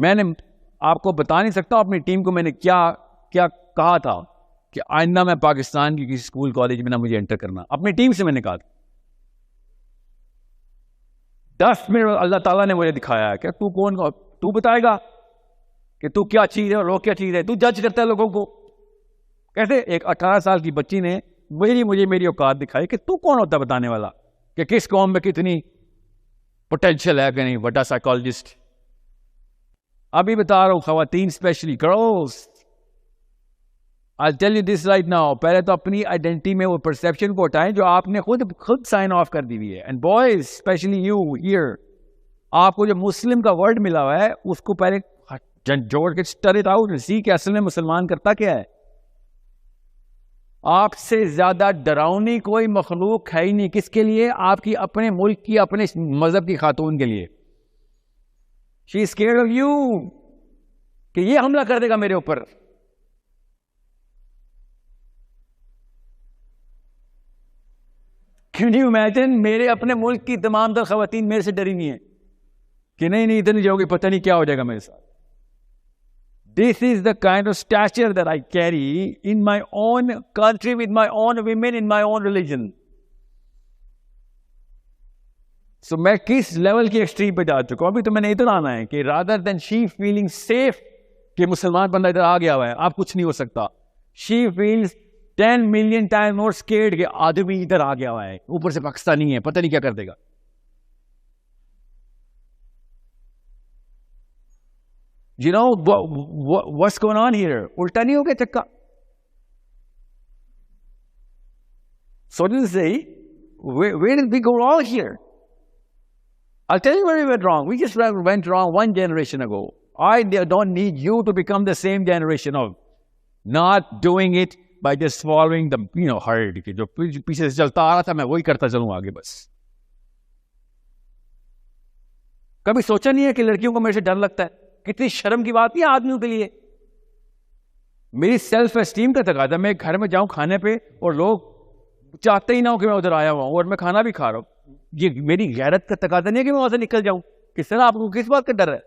मैंने आपको बता नहीं सकता अपनी टीम को मैंने क्या क्या कहा था कि आइंदा मैं पाकिस्तान की किसी स्कूल कॉलेज में ना मुझे एंटर करना। अपनी टीम से मैंने कहा था। 10 मिनट अल्लाह ताला ने मुझे दिखाया कि तू कौन, तू बताएगा कि तू क्या चीज है और लोग क्या चीज है, तू जज करता है लोगों को कैसे। एक 18 साल की बच्ची ने मुझे मेरी औकात दिखाई कि तू कौन होता बताने वाला कि किस कौम में कितनी पोटेंशियल है कि नहीं। बड़ा साइकोलॉजिस्ट। अभी बता रहा हूं खवातीन, specially girls, I tell you this right now, पहले तो अपनी आइडेंटिटी में वो परसेप्शन को हटाएं जो आपने खुद साइन ऑफ कर दी हुई है। And boys specially you here, आपको जो मुस्लिम का वर्ड मिला हुआ है उसको पहले जोड़ के स्टर इट आउट, सी कि असल में मुसलमान करता क्या है। आपसे ज्यादा डरावनी कोई मखलूक है ही नहीं। किसके लिए? आपकी अपने मुल्क की, अपने मजहब की खातून के लिए। She is scared of you कि ये हमला कर देगा मेरे ऊपर। Can you imagine? मेरे अपने मुल्क की तमाम तर खवातीन मेरे से डरी नहीं है कि नहीं इधर नहीं जाओगे, पता नहीं क्या हो जाएगा मेरे साथ। This is the kind of stature that I carry in my own country, with my own women, in my own religion. So मैं किस लेवल की एक्सट्रीम पे जा चुका हूं। अभी तो मैंने इधर आना है कि rather than she feeling safe कि मुसलमान बंदा इधर आ गया हुआ है, आप कुछ नहीं हो सकता, she feels 10 million times more scared कि आदमी इधर आ गया हुआ है, ऊपर से पाकिस्तानी है, पता नहीं क्या कर देगा। You know what's going on here? उल्टा नहीं हो गया चक्का? So to say, where did we go wrong here? I'll tell you where we went wrong. We just went wrong one generation ago. I don't need you to become the same generation of not doing it by just following the herd. जो पीछे से चलता आ रहा था मैं वही करता चलूं आगे बस। कभी सोचा नहीं है कि लड़कियों को मेरे से डर लगता है? कितनी शर्म की बात है आदमियों के लिए। मेरी सेल्फ एस्टीम का तकाजा, मैं घर में जाऊं खाने पे और लोग चाहते ही ना हो कि मैं उधर आया हुआ हूं और मैं खाना भी खा रहा हूं, ये मेरी गैरत का तकाजा नहीं है कि मैं वहां से निकल जाऊं। किस तरह? आपको किस बात का डर है?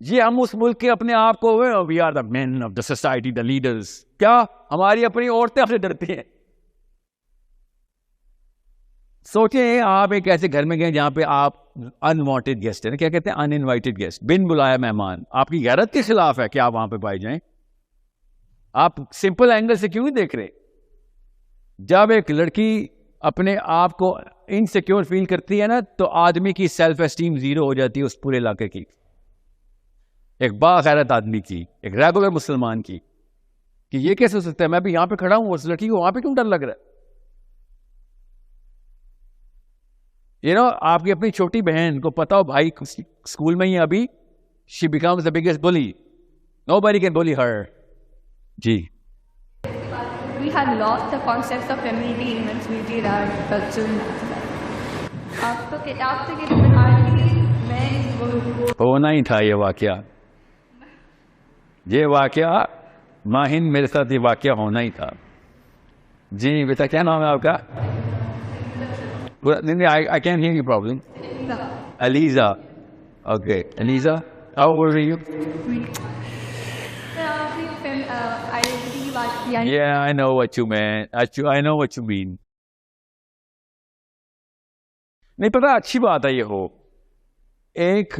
ये हम उस मुल्क के अपने आप को, we are the men of the society, the leaders. क्या हमारी अपनी औरतें हमसे डरती हैं? सोचिए आप एक ऐसे घर में गए जहां पे आप अनवांटेड गेस्ट है ना, क्या कहते हैं, अनइनवाइटेड गेस्ट, बिन बुलाया मेहमान। आपकी गैरत के खिलाफ है कि आप वहां पे पाए जाएं। आप सिंपल एंगल से क्यों नहीं देख रहे? जब एक लड़की अपने आप को इनसिक्योर फील करती है ना, तो आदमी की सेल्फ एस्टीम जीरो हो जाती है उस पूरे इलाके की। एक बागैरत आदमी की, एक रेगुलर मुसलमान की, कि ये कैसे हो सकता है मैं भी यहां पे खड़ा हूं, उस लड़की को वहां पे क्यों डर लग रहा है? आपकी अपनी छोटी बहन को पता हो भाई स्कूल में ही अभी she becomes the biggest bully. Nobody can bully her. Ji. We had lost the concept of femininity once we did our cultural होना ही था ये वाकया। ये वाकया माहिन मेरे साथ ये वाकया होना ही था। जी बेटा, क्या नाम है आपका? I can't hear you probably. Aliza. Okay. Aliza, how old are you? Yeah, I know what you meant. I know what you mean. नहीं पता, अच्छी बात है ये हो। एक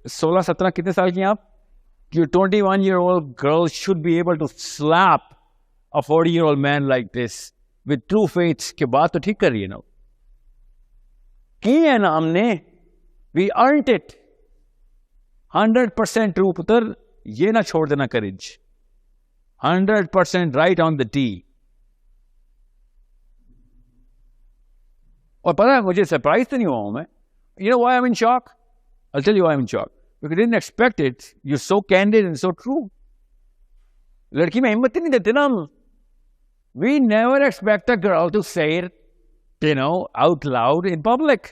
16-17 कितने साल की हैं आप? Your 21-year-old girl should be able to slap a 40-year-old man like this with true faith के बात तो ठीक कर रही है ना? की है ना हमने, we earned it 100% ट्रू पुत्र, ये ना छोड़ देना करेज, 100% राइट ऑन द टी। और पता है मुझे सरप्राइज तो नहीं हुआ हूं मैं। You know why I'm in shock? I'll tell you why I'm in shock. Because I didn't expect it. You're so candid and so true. लड़की में हिम्मत ही नहीं देते ना हम। We never expect a girl to say it, out loud in public,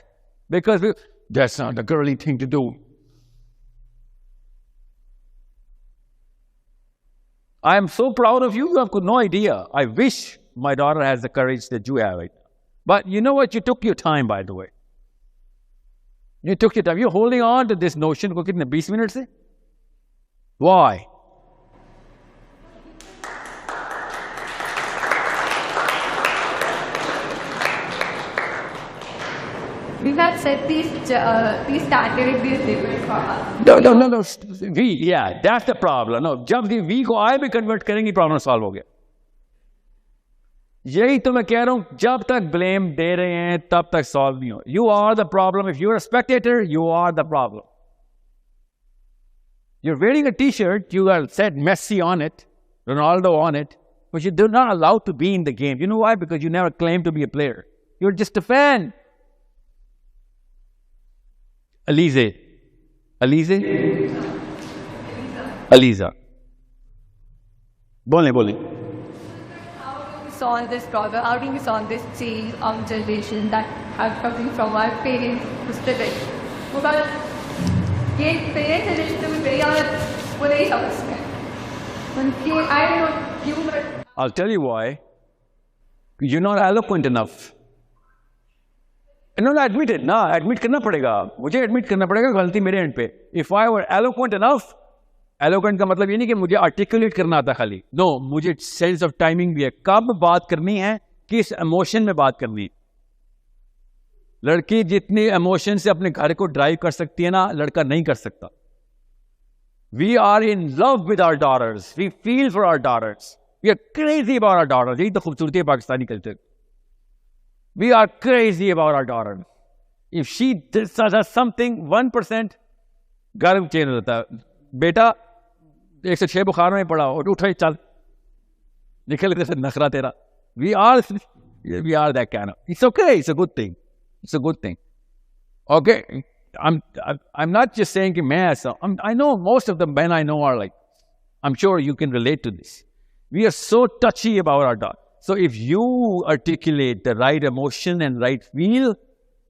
because that's not the girly thing to do. I am so proud of you. You have no idea. I wish my daughter has the courage that you have right now. But you know what? You took your time, by the way. You took your time. You're holding on to this notion को कितने 20 minute से? Why? We have set these standards, these limits for us. No. Yeah, that's the problem. No, जब we को I में convert करेंगे problem solve हो गया. यही तो मैं कह रहा हूं, जब तक blame दे रहे हैं तब तक solve नहीं हो. You are the problem. If you're a spectator, you are the problem. You're wearing a t-shirt, you are said Messi on it, Ronaldo on it, but you're not allowed to be in the game. You know why? Because you never claimed to be a player. You're just a fan. Aliza. बोले. How do we solve this problem? How do we solve this change of generation that have coming from our parents to students? Because ये parents generation में मेरी आवाज़ वो नहीं समझते हैं. उनकी I don't know you but I'll tell you why. You're not eloquent enough. No, admit it. ना admit करना पड़ेगा. मुझे admit करना पड़ेगा गलती मेरे end पे. If I were eloquent enough, eloquent का मतलब ये नहीं कि मुझे articulate करना आता खाली. No, मुझे sense of timing भी है. कब बात करनी है, किस emotion में बात करनी है. लड़की जितनी emotion से अपने घर को drive कर सकती है ना, लड़का नहीं कर सकता. We are in love with our daughters. We feel for our daughters. We are crazy about our daughters. यही तो खूबसूरती है Pakistani culture. We are crazy about our daughter. If she does something, 1% गर्म चेंज होता है. बेटा 106 बुखार में पड़ा और उठो चल निकल के नखरा तेरा. We are that kind of. It's okay. It's a good thing. It's a good thing. Okay. I'm not just saying कि मैं ऐसा. I know most of the men I know are like. I'm sure you can relate to this. We are so touchy about our daughter. So if you articulate the right emotion and right feel,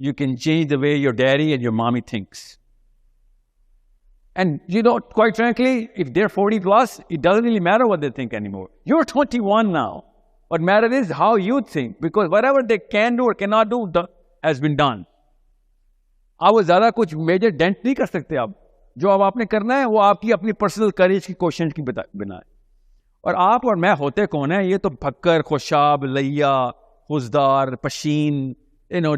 you can change the way your daddy and your mommy thinks. And you know, quite frankly, if they're 40 plus, it doesn't really matter what they think anymore. You're 21 now. What matters is how you think, because whatever they can do or cannot do has been done. आप वो ज़्यादा कुछ major dent नहीं कर सकते. आप जो अब आपने करना है वो आपकी अपनी पर्सनल करेज की क्वेश्चन की बिना है. और आप और मैं होते कौन है? ये तो भक्कर, खुशाब, लैया, खुशदार, पशीन,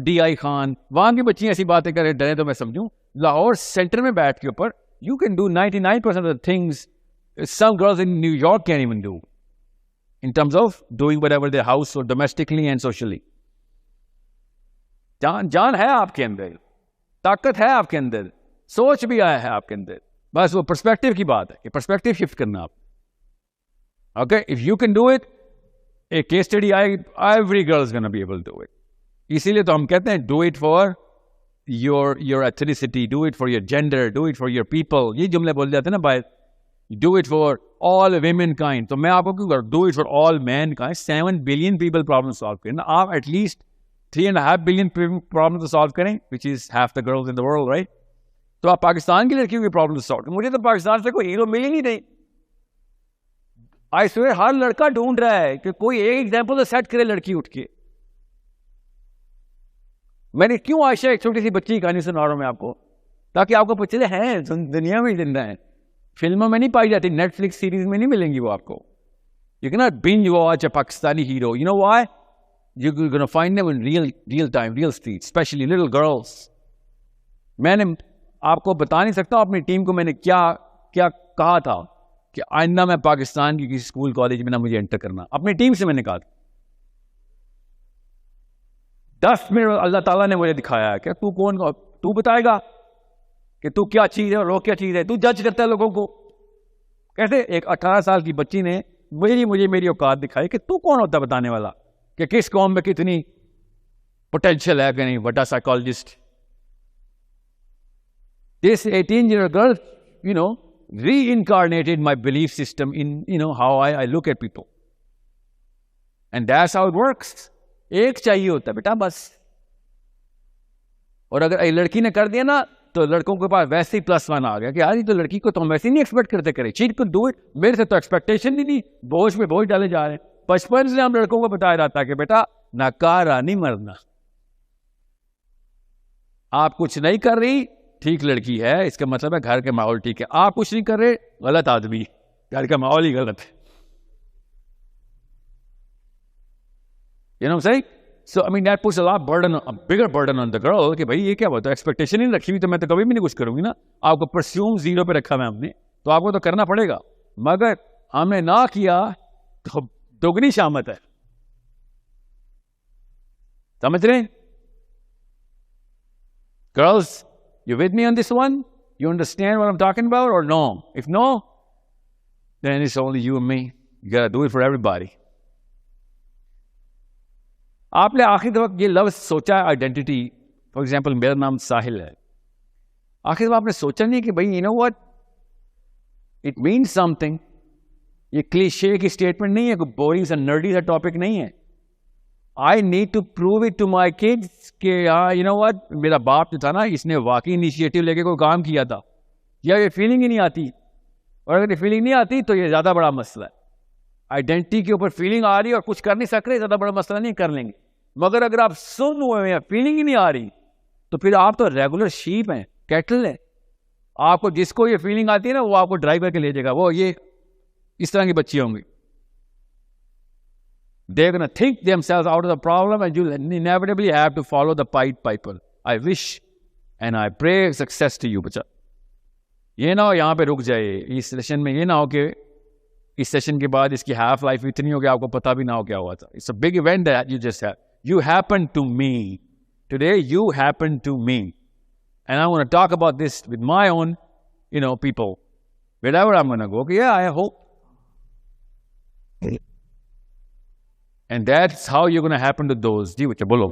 DI खान, वहाँ की बच्चियाँ ऐसी बातें करें डरे तो मैं समझूं. लाहौर सेंटर में बैठ के ऊपर you can do 99% of the things some girls in New York can't even do in terms of doing whatever their house or domestically and socially. जान है आपके अंदर, ताकत है आपके अंदर, सोच भी आया है आपके अंदर. बस वो पर्सपेक्टिव की बात है कि पर्सपेक्टिव शिफ्ट करना आप. Okay, if you can do it, a case study, every girl is going to be able to do it. इसीलिए तो हम कहते हैं, do it for your ethnicity, do it for your gender, do it for your people. ये जुमले बोल जाते हैं ना भाई, do it for all womankind. तो मैं आपको क्यों करूँ? Do it for all mankind. 7 billion people problem solve करें ना. आप at least 3.5 billion problems solve करें, which is half the girls in the world, right? तो आप पाकिस्तान की लड़कियों की problem solve करें. मुझे तो पाकिस्तान से कोई हीरो मिल ही नहीं. I swear, हर लड़का ढूंढ रहा है कि कोई एक एग्जाम्पल तो सेट करे लड़की उठ के. मैंने क्यों आयशा एक छोटी सी बच्ची की कहानी सुना रहा हूं मैं आपको, ताकि आपको पता चले हैं दुनिया में जिंदा है. फिल्मों में नहीं पाई जाती, नेटफ्लिक्स सीरीज में नहीं मिलेंगी वो आपको. You cannot binge watch a Pakistani hero. You know why? You're going to find them in real time, real streets, especially little girls. मैंने आपको बता नहीं सकता अपनी टीम को मैंने क्या कहा था कि आइंदा मैं पाकिस्तान की किसी स्कूल कॉलेज में ना मुझे एंटर करना. अपनी टीम से मैंने कहा था. 10 मिनट अल्लाह ताला ने मुझे दिखाया कि तू बताएगा कि तू क्या चीज़ है और लोग क्या चीज़ है. तू जज करता है लोगों को. कैसे? एक 18 साल की बच्ची ने मुझे मेरी औकात दिखाई कि तू कौन होता बताने वाला कि किस कौम में कितनी पोटेंशियल है कि नहीं. बड़ा psychologist. This 18-year-old girl, reincarnated my belief system in, how I look at people. And that's how it works. एक चाहिए होता है बेटा बस. और अगर एक लड़की ने कर दिया ना, तो लड़कों के पास वैसे ही +1 आ गया कि यार ये तो लड़की को तो हम वैसे ही नहीं एक्सपेक्ट करते करे. She could do it. मेरे से तो एक्सपेक्टेशन ही नहीं. बोझ में बोझ डाले जा रहे हैं. बचपन से हम लड़कों को बताया जाता है कि बेटा नकारा नहीं मरना. आप कुछ नहीं कर रही, ठीक लड़की है, इसका मतलब है घर के माहौल ठीक है। आप कुछ नहीं कर रहे, गलत आदमी, घर का माहौल ही गलत है। You know what I'm saying? So I mean that puts a bigger burden on the girl कि भाई ये क्या होता है, एक्सपेक्टेशन ही नहीं रखी हुई तो मैं तो कभी भी नहीं कुछ करूंगी ना। आपको परस्यूम 0 पे रखा मैं आपने, तो आपको तो करना पड़ेगा, मगर हमने ना किया तो दोगुनी शामत है। समझ रहे हैं? Girls, you with me on this one? You understand what I'm talking about or no? If no, then it's only you and me. You gotta do it for everybody. आपने आखिरी दफा ये लफ्ज सोचा है आइडेंटिटी, फॉर एग्जाम्पल मेरा नाम साहिल है, आखिर दफा आपने सोचा नहीं कि भाई you know what, it means something. ये क्लीशे की स्टेटमेंट नहीं है, कोई बोरिंग सा नर्डी सा टॉपिक नहीं है। I need to prove it to my kids कि हाँ यू नो व्हाट, मेरा बाप जो था ना, इसने वाकई इनिशिएटिव लेके कोई काम किया था। या ये फीलिंग ही नहीं आती, और अगर ये फीलिंग नहीं आती तो ये ज़्यादा बड़ा मसला है। आइडेंटिटी के ऊपर फीलिंग आ रही है और कुछ कर नहीं सक रहे, ज़्यादा बड़ा मसला नहीं, कर लेंगे। मगर अगर आप सुन हुए हैं, फीलिंग ही नहीं आ रही, तो फिर आप तो रेगुलर शीप हैं, कैटल है। आपको जिसको ये फीलिंग आती है ना, वो आपको ड्राइव करके ले जाएगा। वो ये इस तरह की बच्ची होंगी, they're gonna think themselves out of the problem and you'll inevitably have to follow the Pied Piper. I wish and I pray success to you बच्चा। ये ना हो यहाँ पे रुक जाए इस सेशन में, ये ना हो कि इस सेशन के बाद इसकी हाफ लाइफ इतनी हो कि आपको पता भी ना हो क्या हुआ था। It's a big event that you just had. You happened to me. Today you happened to me. And I want to talk about this with my own, you know, people. Wherever I'm going to go, yeah, I hope. And that's how you're going to happen to those. जी बच्चा बोलो।